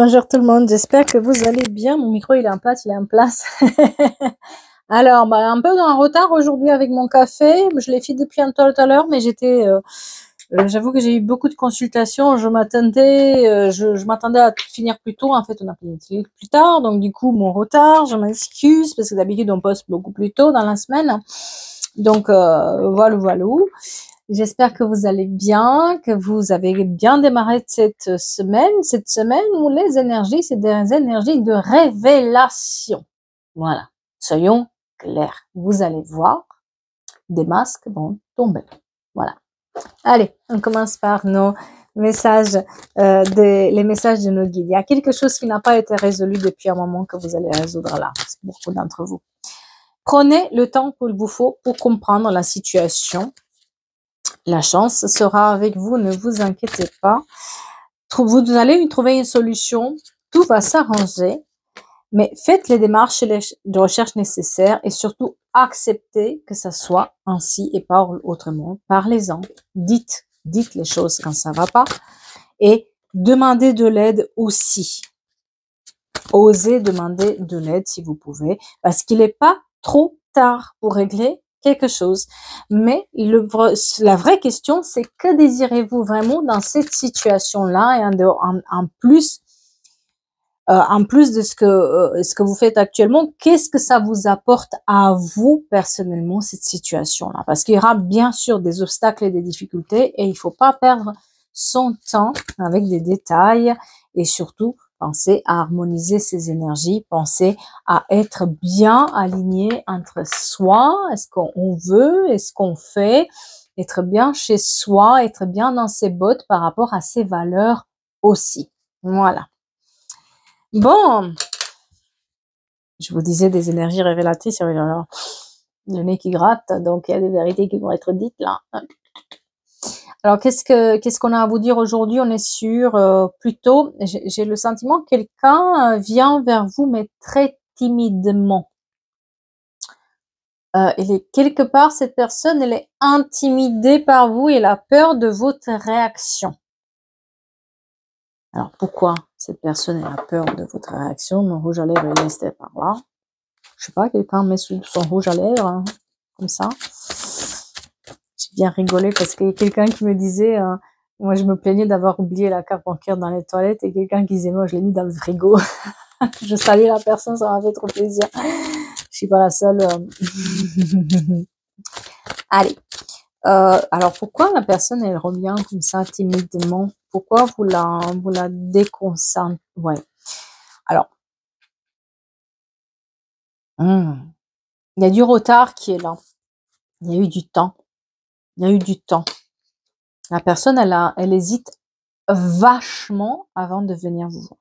Bonjour tout le monde, j'espère que vous allez bien. Mon micro il est en place, il est en place. Alors, un peu en retard aujourd'hui avec mon café. Je l'ai fait depuis un tout à l'heure, mais j'avoue que j'ai eu beaucoup de consultations. Je m'attendais à finir plus tôt. En fait, on a fini plus tard, donc du coup mon retard. Je m'excuse parce que d'habitude on poste beaucoup plus tôt dans la semaine. Donc voilà. J'espère que vous allez bien, que vous avez bien démarré cette semaine où les énergies, c'est des énergies de révélation. Voilà. Soyons clairs. Vous allez voir, des masques vont tomber. Voilà. Allez, on commence par nos messages, les messages de nos guides. Il y a quelque chose qui n'a pas été résolu depuis un moment que vous allez résoudre là, beaucoup d'entre vous. Prenez le temps qu'il vous faut pour comprendre la situation. La chance sera avec vous, ne vous inquiétez pas. Vous allez y trouver une solution, tout va s'arranger, mais faites les démarches de recherche nécessaires et surtout acceptez que ça soit ainsi et pas autrement. Parlez-en, dites les choses quand ça va pas et demandez de l'aide aussi. Osez demander de l'aide si vous pouvez, parce qu'il n'est pas trop tard pour régler quelque chose. Mais la vraie question, c'est que désirez-vous vraiment dans cette situation-là et en plus de ce que vous faites actuellement, qu'est-ce que ça vous apporte à vous personnellement, cette situation-là? Parce qu'il y aura bien sûr des obstacles et des difficultés et il faut pas perdre son temps avec des détails et surtout pensez à harmoniser ses énergies, pensez à être bien aligné entre soi, est-ce qu'on veut, est-ce qu'on fait, être bien chez soi, être bien dans ses bottes par rapport à ses valeurs aussi. Voilà. Bon, je vous disais des énergies révélatrices, le nez qui gratte, donc il y a des vérités qui vont être dites là. Alors qu'est-ce qu'on a à vous dire aujourd'hui? On est sur plutôt, j'ai le sentiment que quelqu'un vient vers vous mais très timidement. Quelque part cette personne elle est intimidée par vous et elle a peur de votre réaction. Alors pourquoi cette personne elle a peur de votre réaction? Mon rouge à lèvres est resté par là. Je sais pas, quelqu'un met son rouge à lèvres, hein, comme ça. J'ai bien rigolé parce qu'il y a quelqu'un qui me disait, moi je me plaignais d'avoir oublié la carte bancaire dans les toilettes et quelqu'un qui disait, moi je l'ai mis dans le frigo. Je salue la personne, ça m'a fait trop plaisir. Je suis pas la seule. Allez. Alors pourquoi la personne elle revient comme ça timidement? Pourquoi vous la déconcentrez? Ouais. Alors, il y a du retard qui est là. Il y a eu du temps. Il y a eu du temps. La personne, elle hésite vachement avant de venir vous voir.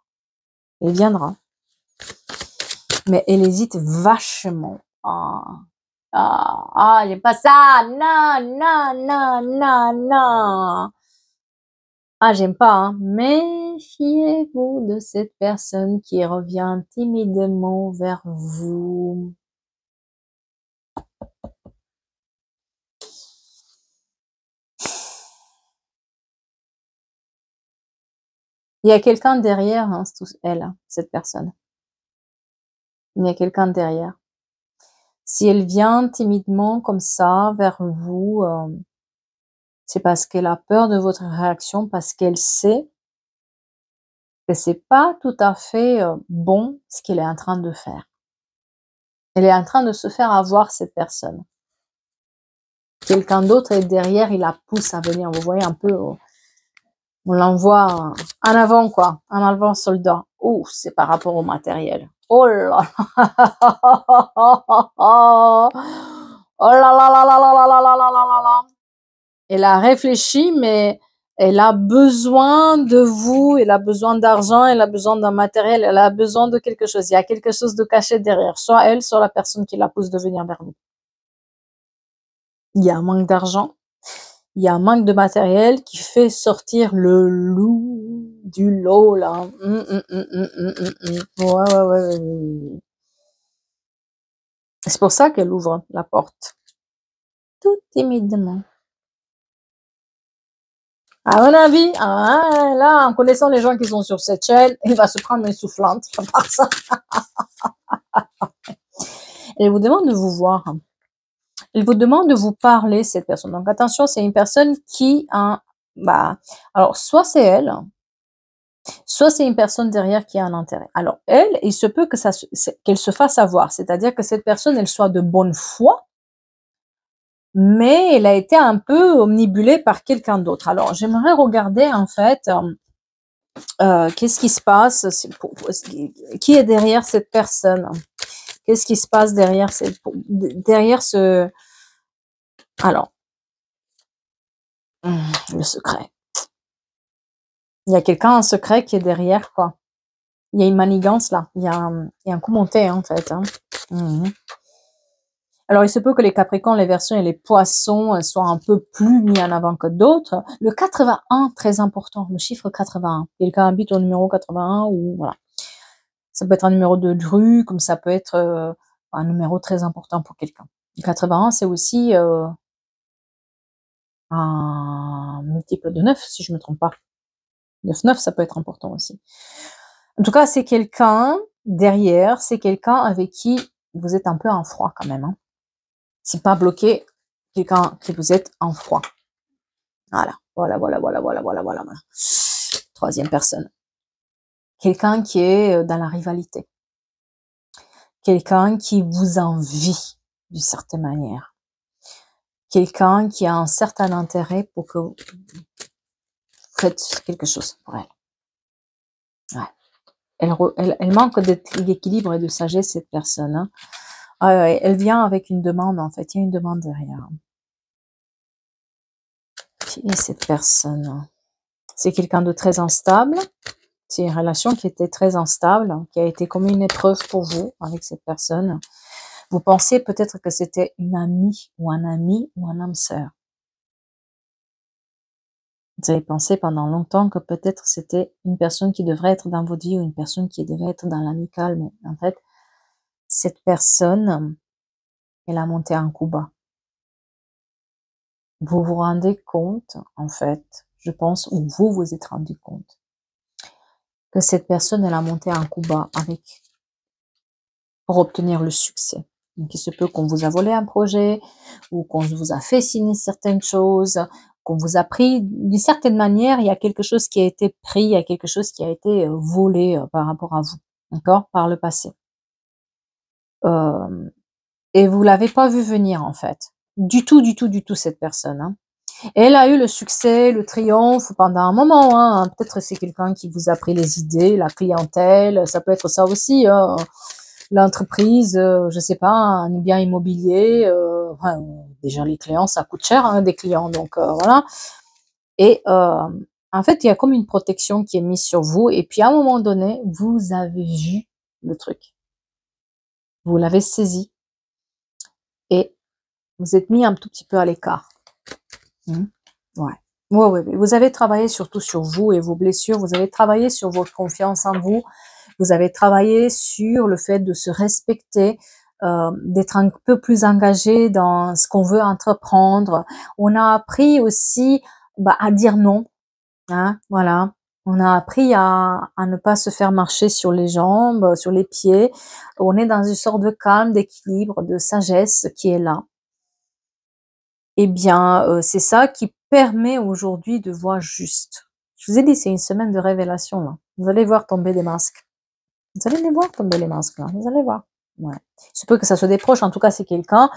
Elle viendra. Mais elle hésite vachement. J'aime pas ça. Non. Ah, j'aime pas, hein. Méfiez-vous de cette personne qui revient timidement vers vous. Il y a quelqu'un derrière, hein, cette personne. Il y a quelqu'un derrière. Si elle vient timidement comme ça vers vous, c'est parce qu'elle a peur de votre réaction, parce qu'elle sait que c'est pas tout à fait bon ce qu'elle est en train de faire. Elle est en train de se faire avoir, cette personne. Quelqu'un d'autre est derrière, il la pousse à venir. Vous voyez un peu, on l'envoie en avant, quoi, en avant soldat. Oh, c'est par rapport au matériel. Oh là oh là là là là là là là là là là là. Elle a réfléchi, mais elle a besoin de vous, elle a besoin d'argent, elle a besoin d'un matériel, elle a besoin de quelque chose. Il y a quelque chose de caché derrière, soit elle, soit la personne qui la pousse de venir vers vous. Il y a un manque d'argent, il y a un manque de matériel qui fait sortir le loup du lot, là. Ouais. C'est pour ça qu'elle ouvre la porte. Tout timidement. À mon avis, là, en connaissant les gens qui sont sur cette chaîne, il va se prendre une soufflante, à part ça. Elle vous demande de vous voir. Elle vous demande de vous parler, cette personne. Donc attention, c'est une personne qui a, alors soit c'est elle, soit c'est une personne derrière qui a un intérêt. Alors elle, il se peut que qu'elle se fasse avoir, c'est-à-dire que cette personne, elle soit de bonne foi, mais elle a été un peu omnibulée par quelqu'un d'autre. Alors j'aimerais regarder en fait, qu'est-ce qui se passe, qui est derrière cette personne, qu'est-ce qui se passe derrière ce, alors, le secret. Il y a quelqu'un en secret qui est derrière, quoi. Il y a une manigance là, il y a un coup monté en fait. Alors, il se peut que les Capricornes, les Verseaux et les Poissons soient un peu plus mis en avant que d'autres. Le 81, très important, le chiffre 81. Quelqu'un habite au numéro 81 ou voilà. Ça peut être un numéro de rue, comme ça peut être un numéro très important pour quelqu'un. Le 81, c'est aussi un multiple de 9, si je me trompe pas. 9, ça peut être important aussi. En tout cas, c'est quelqu'un derrière, c'est quelqu'un avec qui vous êtes un peu en froid quand même. C'est pas bloqué, quelqu'un qui vous êtes en froid. Voilà. Troisième personne. Quelqu'un qui est dans la rivalité. Quelqu'un qui vous envie d'une certaine manière. Quelqu'un qui a un certain intérêt pour que vous faites quelque chose pour elle. Ouais. Elle manque d'équilibre et de sagesse, cette personne. Ouais, elle vient avec une demande, en fait. Il y a une demande derrière. Qui est cette personne? C'est quelqu'un de très instable. C'est une relation qui était très instable, qui a été comme une épreuve pour vous avec cette personne. Vous pensez peut-être que c'était une amie ou un ami ou un âme sœur. Vous avez pensé pendant longtemps que peut-être c'était une personne qui devrait être dans votre vie ou une personne qui devrait être dans l'amical, mais en fait, cette personne, elle a monté un coup bas. Vous vous rendez compte, en fait, je pense, ou vous vous êtes rendu compte, que cette personne, elle a monté un coup bas pour obtenir le succès. Donc, il se peut qu'on vous a volé un projet, ou qu'on vous a fait signer certaines choses, qu'on vous a pris d'une certaine manière, il y a quelque chose qui a été pris, il y a quelque chose qui a été volé par rapport à vous, d'accord, par le passé. Et vous l'avez pas vu venir, en fait. Du tout, cette personne. Et elle a eu le succès, le triomphe pendant un moment. Peut-être c'est quelqu'un qui vous a pris les idées, la clientèle, ça peut être ça aussi. L'entreprise, je sais pas, un bien immobilier. Déjà les clients, ça coûte cher, des clients, donc voilà. Et en fait, il y a comme une protection qui est mise sur vous. Et puis à un moment donné, vous avez vu le truc, vous l'avez saisi et vous êtes mis un tout petit peu à l'écart. Ouais. Ouais. Vous avez travaillé surtout sur vous et vos blessures. Vous avez travaillé sur votre confiance en vous. Vous avez travaillé sur le fait de se respecter, d'être un peu plus engagé dans ce qu'on veut entreprendre. On a appris aussi à dire non. Voilà. On a appris à ne pas se faire marcher sur les jambes, sur les pieds. On est dans une sorte de calme, d'équilibre, de sagesse qui est là. Eh bien, c'est ça qui permet aujourd'hui de voir juste. Je vous ai dit, c'est une semaine de révélation, là. Vous allez voir tomber des masques. Vous allez les voir tomber les masques, là. Vous allez voir. Ouais. Il se peut que ça soit des proches. En tout cas, c'est quelqu'un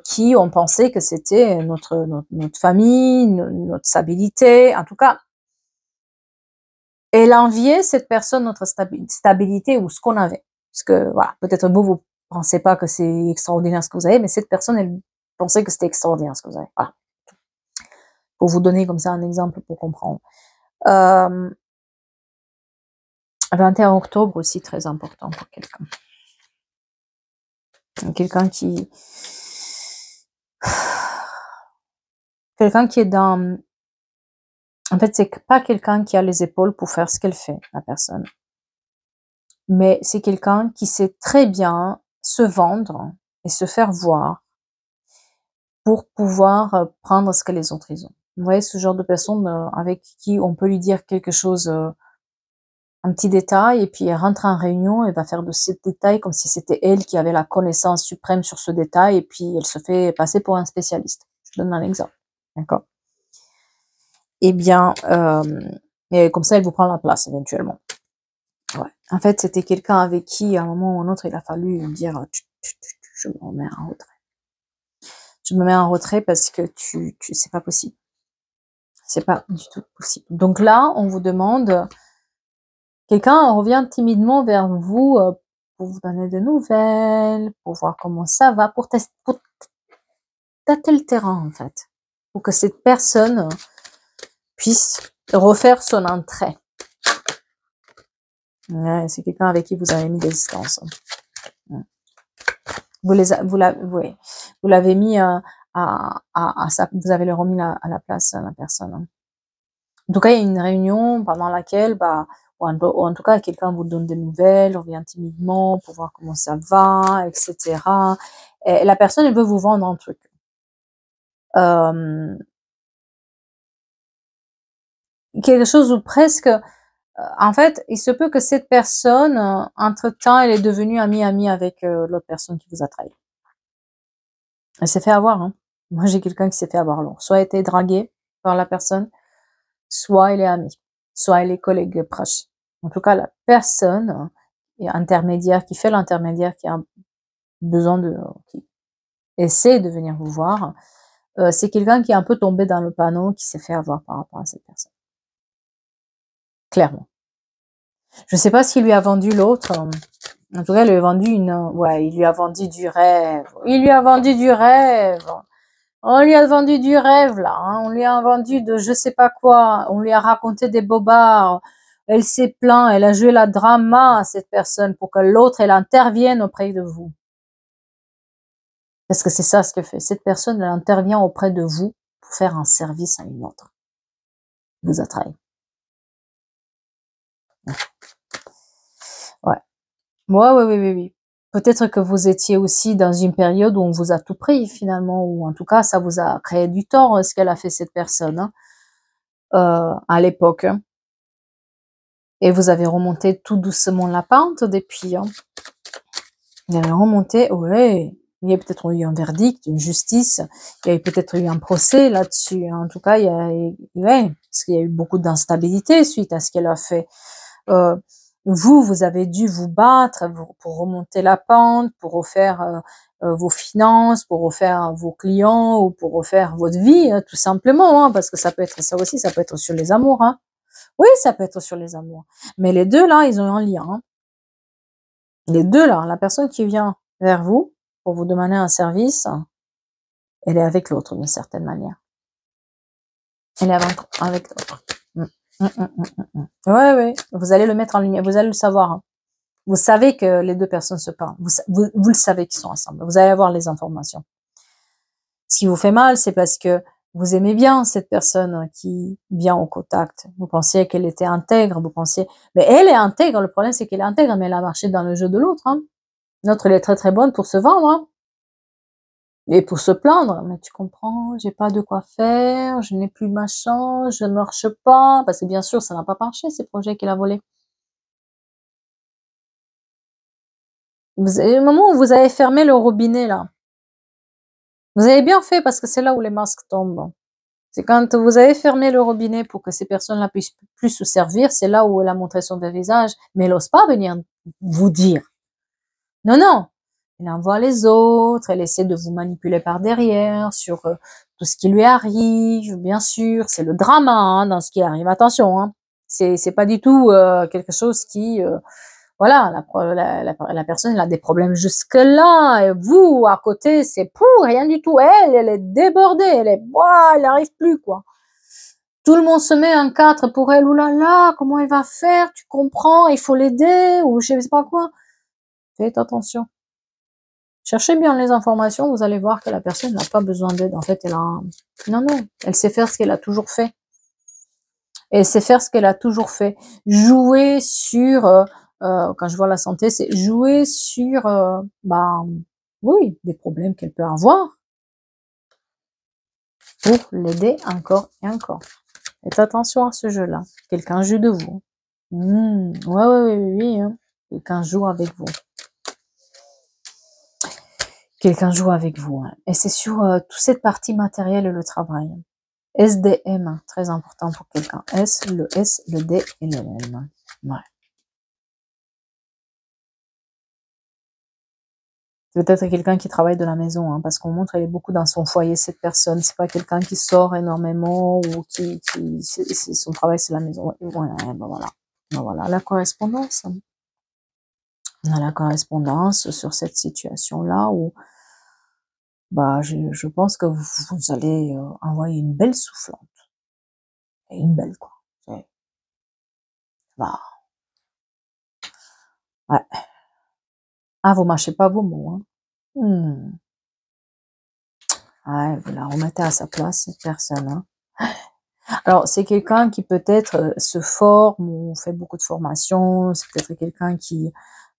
qui ont pensé que c'était notre famille, notre stabilité. En tout cas, elle enviait cette personne notre stabilité ou ce qu'on avait. Parce que, voilà, peut-être vous pensez pas que c'est extraordinaire ce que vous avez, mais cette personne, elle pensait que c'était extraordinaire ce que vous avez. Voilà. Pour vous donner comme ça un exemple pour comprendre. 21 octobre aussi, très important pour quelqu'un. Quelqu'un qui est dans... En fait, c'est pas quelqu'un qui a les épaules pour faire ce qu'elle fait, la personne. Mais c'est quelqu'un qui sait très bien se vendre et se faire voir pour pouvoir prendre ce que les autres ils ont. Vous voyez, ce genre de personne avec qui on peut lui dire quelque chose, un petit détail, et puis elle rentre en réunion, elle va faire de ces détails comme si c'était elle qui avait la connaissance suprême sur ce détail, et puis elle se fait passer pour un spécialiste. Je donne un exemple, d'accord? Eh bien, et comme ça, elle vous prend la place éventuellement. Ouais. En fait, c'était quelqu'un avec qui, à un moment ou un autre, il a fallu dire, je me remets en retrait. Je me mets en retrait parce que c'est pas possible. C'est pas du tout possible. Donc là, on vous demande, quelqu'un revient timidement vers vous pour vous donner des nouvelles, pour voir comment ça va, pour tâter le terrain en fait, pour que cette personne puisse refaire son entrée. Ouais, c'est quelqu'un avec qui vous avez mis des distances. Vous l'avez mis vous avez le remis à la place la personne. En tout cas, il y a une réunion pendant laquelle, ou en tout cas, quelqu'un vous donne des nouvelles, revient timidement pour voir comment ça va, etc. Et la personne, elle veut vous vendre un truc. Quelque chose où presque, en fait, il se peut que cette personne, entre-temps, elle est devenue amie avec l'autre personne qui vous a trahi. Elle s'est fait avoir, hein. Moi, j'ai quelqu'un qui s'est fait avoir. Alors, soit elle a été draguée par la personne, soit elle est amie, soit elle est collègue proche. En tout cas, la personne intermédiaire, qui fait l'intermédiaire, qui a besoin qui essaie de venir vous voir, c'est quelqu'un qui est un peu tombé dans le panneau, qui s'est fait avoir par rapport à cette personne. Clairement. Je sais pas s'il lui a vendu l'autre. En tout cas, il lui a vendu il lui a vendu du rêve. Il lui a vendu du rêve. On lui a vendu du rêve, là, hein. On lui a vendu de je sais pas quoi. On lui a raconté des bobards. Elle s'est plainte. Elle a joué la drama, cette personne, pour que l'autre, elle intervienne auprès de vous. Parce que c'est ça ce que fait. Cette personne, elle intervient auprès de vous pour faire un service à une autre. Vous a trahi. Ouais. Oui. Peut-être que vous étiez aussi dans une période où on vous a tout pris, finalement, ou en tout cas, ça vous a créé du tort, ce qu'elle a fait, cette personne, hein, à l'époque. Et vous avez remonté tout doucement la pente depuis, hein. Vous avez remonté, ouais. Il y a peut-être eu un verdict, une justice. Il y a peut-être eu un procès là-dessus. En tout cas, ouais, parce qu'il y a eu beaucoup d'instabilité suite à ce qu'elle a fait. Vous avez dû vous battre pour remonter la pente, pour refaire vos finances, pour refaire vos clients ou pour refaire votre vie, hein, tout simplement, hein, parce que ça peut être ça aussi, ça peut être sur les amours, hein. Oui, ça peut être sur les amours. Mais les deux là, ils ont un lien, hein. Les deux là, la personne qui vient vers vous pour vous demander un service, elle est avec l'autre d'une certaine manière. Elle est avec l'autre. Ouais, vous allez le mettre en lumière, vous allez le savoir, hein. Vous savez que les deux personnes se parlent. Vous le savez qu'ils sont ensemble. Vous allez avoir les informations. Ce qui vous fait mal, c'est parce que vous aimez bien cette personne qui vient au contact. Vous pensiez qu'elle était intègre, mais elle est intègre. Le problème, c'est qu'elle est intègre, mais elle a marché dans le jeu de l'autre, hein. L'autre, elle est très très bonne pour se vendre, hein. Et pour se plaindre. Mais tu comprends, j'ai pas de quoi faire, je n'ai plus de machin, je ne marche pas. Parce que bien sûr, ça n'a pas marché, ces projets qu'elle a volés. Vous avez le moment où vous avez fermé le robinet, là. Vous avez bien fait parce que c'est là où les masques tombent. C'est quand vous avez fermé le robinet pour que ces personnes-là puissent plus se servir, c'est là où elle a montré son vrai visage. Mais elle n'ose pas venir vous dire. Non. Elle envoie les autres, elle essaie de vous manipuler par derrière sur tout ce qui lui arrive, bien sûr. C'est le drama, hein, dans ce qui arrive. Attention, hein. C'est pas du tout quelque chose qui voilà, la personne elle a des problèmes jusque-là, et vous, à côté, c'est pour rien du tout. Elle est débordée, elle n'arrive plus, quoi. Tout le monde se met en quatre pour elle, oulala, comment elle va faire, tu comprends, il faut l'aider, ou je sais pas quoi. Faites attention. Cherchez bien les informations, vous allez voir que la personne n'a pas besoin d'aide. En fait, non, elle sait faire ce qu'elle a toujours fait. Et c'est faire ce qu'elle a toujours fait. Jouer sur, quand je vois la santé, c'est jouer sur, oui, des problèmes qu'elle peut avoir. pour l'aider encore et encore. Faites attention à ce jeu-là. Quelqu'un joue de vous. Oui, hein. Quelqu'un joue avec vous. Quelqu'un joue avec vous. Hein. Et c'est sur toute cette partie matérielle et le travail. SDM, très important pour quelqu'un. Le S, le D et le M. Ouais. C'est peut-être quelqu'un qui travaille de la maison, hein, parce qu'on montre qu'elle est beaucoup dans son foyer, cette personne. C'est pas quelqu'un qui sort énormément ou son travail, c'est la maison. Voilà, voilà la correspondance. On a la correspondance sur cette situation-là où, je pense que vous allez envoyer une belle soufflante. Et une belle, quoi. Bah, ouais. Ah, vous mâchez pas vos mots, hein. Ouais, vous la remettez à sa place, cette personne, hein. Alors, c'est quelqu'un qui peut-être se forme ou fait beaucoup de formations, c'est peut-être quelqu'un qui,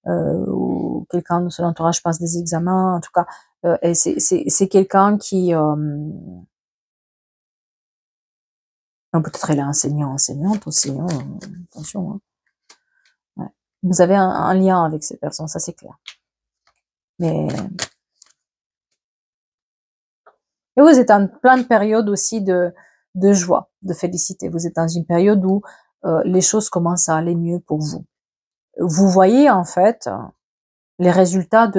ou quelqu'un de son entourage passe des examens, en tout cas, et c'est quelqu'un qui, peut-être elle est enseignante aussi, hein, attention, hein. Ouais. Vous avez un lien avec cette personne, ça c'est clair. Mais et vous êtes en pleine période aussi de joie, de félicité. Vous êtes dans une période où les choses commencent à aller mieux pour vous. Vous voyez en fait les résultats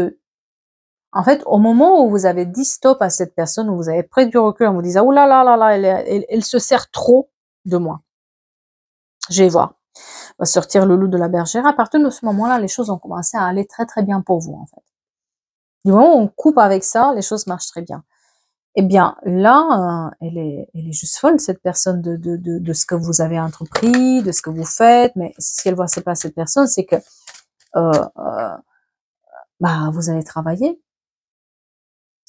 en fait, au moment où vous avez dit stop à cette personne, où vous avez pris du recul en vous disant oh là là là là, elle se sert trop de moi. Je vais voir. On va sortir le loup de la bergère. À partir de ce moment-là, les choses ont commencé à aller très très bien pour vous en fait. Du moment où on coupe avec ça, les choses marchent très bien. Eh bien, là, elle est juste folle, cette personne, de ce que vous avez entrepris, de ce que vous faites. Mais ce qu'elle voit, c'est pas cette personne, c'est que vous avez travaillé.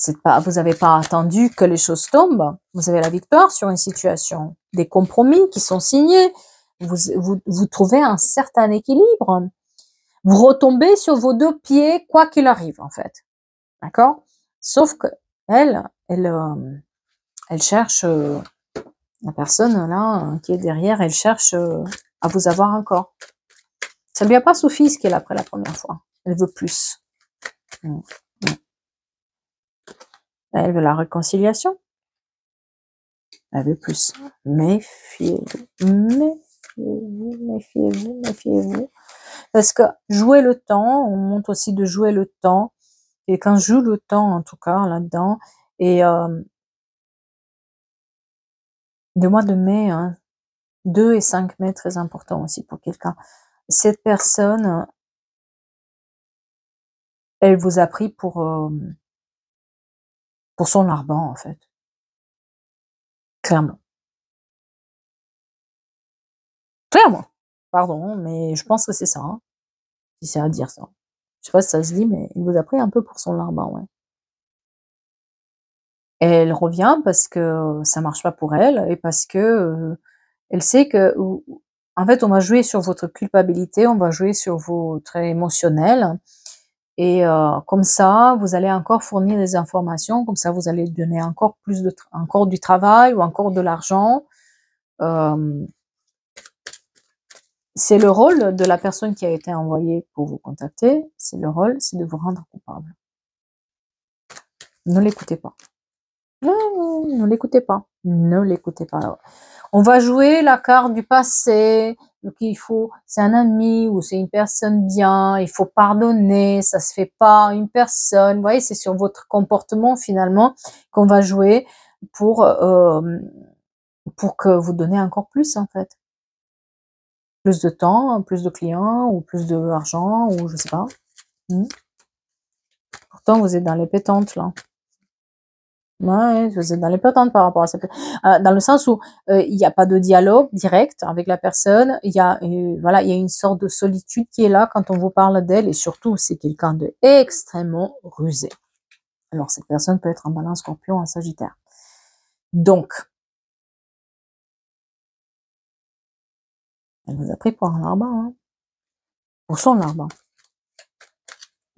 Vous n'avez pas attendu que les choses tombent. Vous avez la victoire sur une situation, des compromis qui sont signés. Vous trouvez un certain équilibre. Vous retombez sur vos deux pieds, quoi qu'il arrive, en fait. D'accord? Sauf que elle cherche, la personne là qui est derrière, elle cherche à vous avoir encore. Ça lui a pas suffi ce qu'elle a pris la première fois. Elle veut plus. Elle veut la réconciliation. Elle veut plus. Méfiez-vous. Méfiez-vous, méfiez-vous, méfiez-vous. Parce que jouer le temps, on montre aussi de jouer le temps. Et quand je joue le temps, en tout cas, là-dedans, et le mois de mai, hein, 2 et 5 mai, très important aussi pour quelqu'un. Cette personne, elle vous a pris pour son arban, en fait. Clairement. Clairement. Pardon, mais je pense que c'est ça, hein, si c'est à dire ça. Je sais pas si ça se dit, mais il vous a pris un peu pour son arban, ouais. Et elle revient parce que ça marche pas pour elle et parce que, elle sait que en fait, on va jouer sur votre culpabilité, on va jouer sur votre émotionnel et comme ça, vous allez encore fournir des informations, comme ça vous allez donner encore plus encore du travail ou encore de l'argent. C'est le rôle de la personne qui a été envoyée pour vous contacter, c'est de vous rendre coupable. Ne l'écoutez pas. Non, ne l'écoutez pas. Ne l'écoutez pas. On va jouer la carte du passé. Donc c'est un ami ou c'est une personne bien. Il faut pardonner. Ça se fait pas une personne. Vous voyez, c'est sur votre comportement finalement qu'on va jouer pour que vous donnez encore plus en fait. Plus de temps, plus de clients ou plus d'argent ou je sais pas. Pourtant, vous êtes dans les pétantes là. Ouais, vous êtes dans les pétantes par rapport à ça. Dans le sens où il n'y a pas de dialogue direct avec la personne. Il y a voilà, il y a une sorte de solitude qui est là quand on vous parle d'elle et surtout c'est quelqu'un de extrêmement rusé. Alors cette personne peut être en Balance, Scorpion, en Sagittaire. Donc, elle vous a pris pour un larbin, hein, pour son larbin.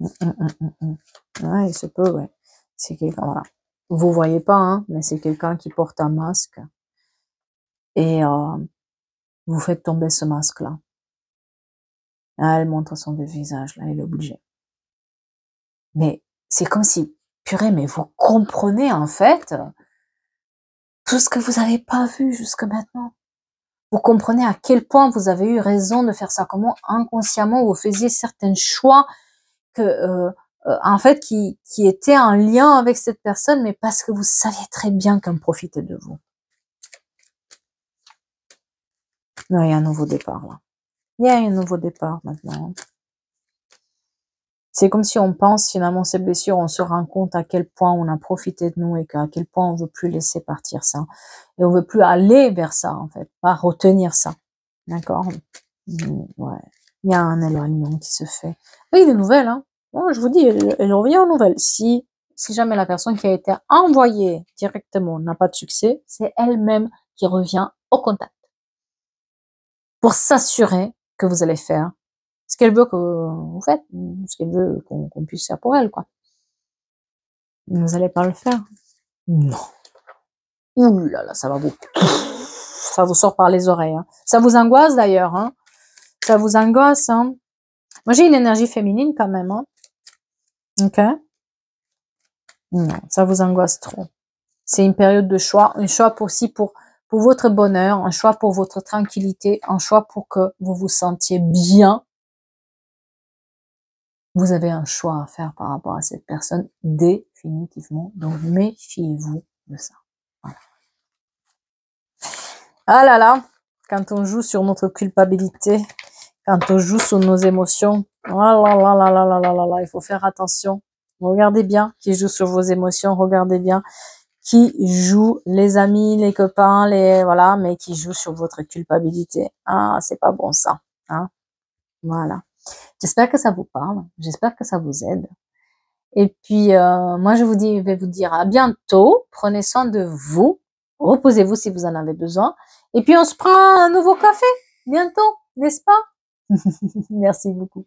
Ouais, il se peut, ouais. C'est quelqu'un, voilà. Vous voyez pas, hein, mais c'est quelqu'un qui porte un masque et vous faites tomber ce masque-là. Ah, elle montre son vrai visage, là, elle est obligée. Mais c'est comme si, purée, mais vous comprenez en fait tout ce que vous avez pas vu jusque maintenant. Vous comprenez à quel point vous avez eu raison de faire ça, comment inconsciemment vous faisiez certains choix que, en fait, qui étaient en lien avec cette personne, mais parce que vous saviez très bien qu'elle profitait de vous. Non, il y a un nouveau départ là. Il y a un nouveau départ maintenant. C'est comme si on pense finalement ces blessures, on se rend compte à quel point on a profité de nous et qu'à quel point on veut plus laisser partir ça. Et on veut plus aller vers ça, en fait, pas retenir ça. D'accord? Ouais. Il y a un éloignement qui se fait. Oui, des nouvelles, hein. Bon, je vous dis, elle revient aux nouvelles. Si jamais la personne qui a été envoyée directement n'a pas de succès, c'est elle-même qui revient au contact. Pour s'assurer que vous allez faire ce qu'elle veut que vous faites, ce qu'elle veut qu'on puisse faire pour elle, quoi. Vous n'allez pas le faire? Non. Ouh là là, ça vous sort par les oreilles, hein. Ça vous angoisse d'ailleurs, hein. Ça vous angoisse, hein. Moi, j'ai une énergie féminine quand même, hein. Ok? Non, ça vous angoisse trop. C'est une période de choix, un choix aussi pour votre bonheur, un choix pour votre tranquillité, un choix pour que vous vous sentiez bien. Vous avez un choix à faire par rapport à cette personne, définitivement. Donc, méfiez-vous de ça. Voilà. Ah là là, quand on joue sur notre culpabilité, quand on joue sur nos émotions, oh là là là là là là là là, il faut faire attention. Regardez bien qui joue sur vos émotions, regardez bien qui joue les amis, les copains, voilà, mais qui joue sur votre culpabilité. Ah, c'est pas bon ça, hein. Voilà. J'espère que ça vous parle, j'espère que ça vous aide. Et puis, moi, je vais vous dire à bientôt. Prenez soin de vous. Reposez-vous si vous en avez besoin. Et puis, on se prend un nouveau café bientôt, n'est-ce pas? Merci beaucoup.